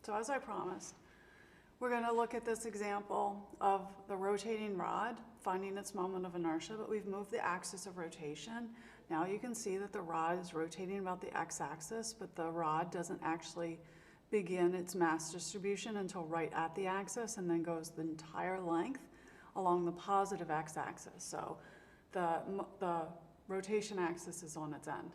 So as I promised, we're going to look at this example of the rotating rod finding its moment of inertia, but we've moved the axis of rotation. Now you can see that the rod is rotating about the x-axis, but the rod doesn't actually begin its mass distribution until right at the axis and then goes the entire length along the positive x-axis. So the rotation axis is on its end.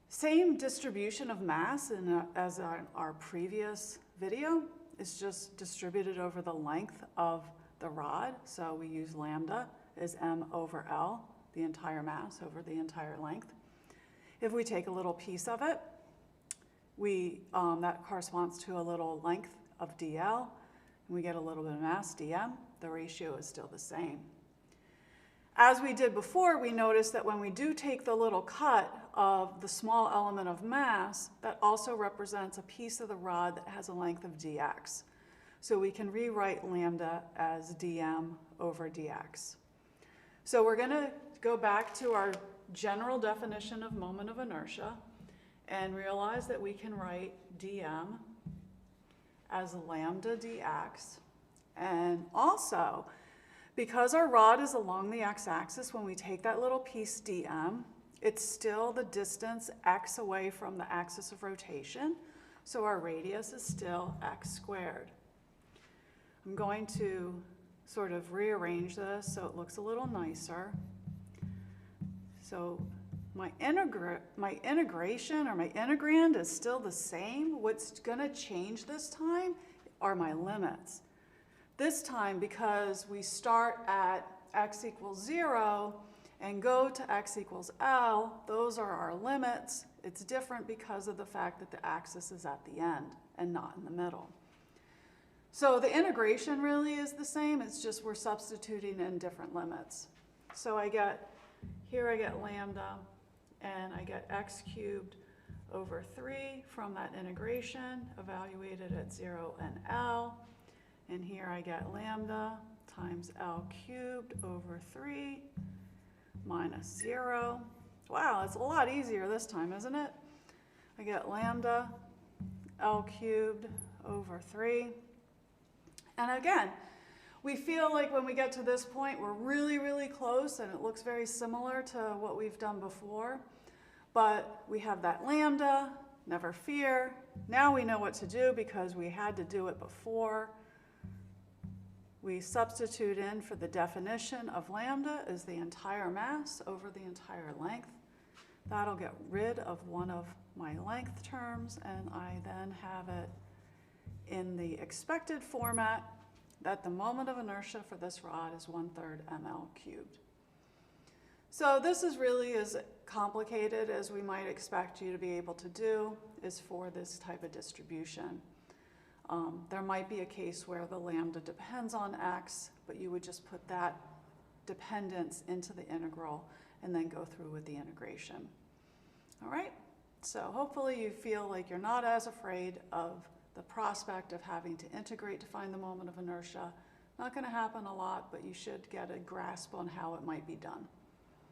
Same distribution of mass as our previous video. It's just distributed over the length of the rod. So we use lambda as m over L, the entire mass over the entire length. If we take a little piece of it, that corresponds to a little length of dl, and we get a little bit of mass, dm. The ratio is still the same. As we did before, we noticed that when we do take the little cut of the small element of mass, that also represents a piece of the rod that has a length of dx. So we can rewrite lambda as dm over dx. So we're going to go back to our general definition of moment of inertia and realize that we can write dm as lambda dx. And also, because our rod is along the x-axis, when we take that little piece dm, it's still the distance x away from the axis of rotation, so our radius is still x squared. I'm going to sort of rearrange this so it looks a little nicer. So my integration or my integrand is still the same. What's going to change this time are my limits. This time, because we start at x equals 0 and go to x equals L, those are our limits. It's different because of the fact that the axis is at the end and not in the middle. So the integration really is the same, it's just we're substituting in different limits. So here I get lambda, and I get x cubed over 3 from that integration, evaluated at 0 and L. And here I get lambda times L cubed over 3 minus 0. Wow, it's a lot easier this time, isn't it? I get lambda L cubed over 3. And again, we feel like when we get to this point, we're really, really close, and it looks very similar to what we've done before. But we have that lambda, never fear. Now we know what to do because we had to do it before. We substitute in for the definition of lambda as the entire mass over the entire length. That'll get rid of one of my length terms, and I then have it in the expected format that the moment of inertia for this rod is 1/3 ml cubed. So this is really as complicated as we might expect you to be able to do is for this type of distribution. There might be a case where the lambda depends on x, but you would just put that dependence into the integral and then go through with the integration. All right, so hopefully you feel like you're not as afraid of the prospect of having to integrate to find the moment of inertia. Not going to happen a lot, but you should get a grasp on how it might be done.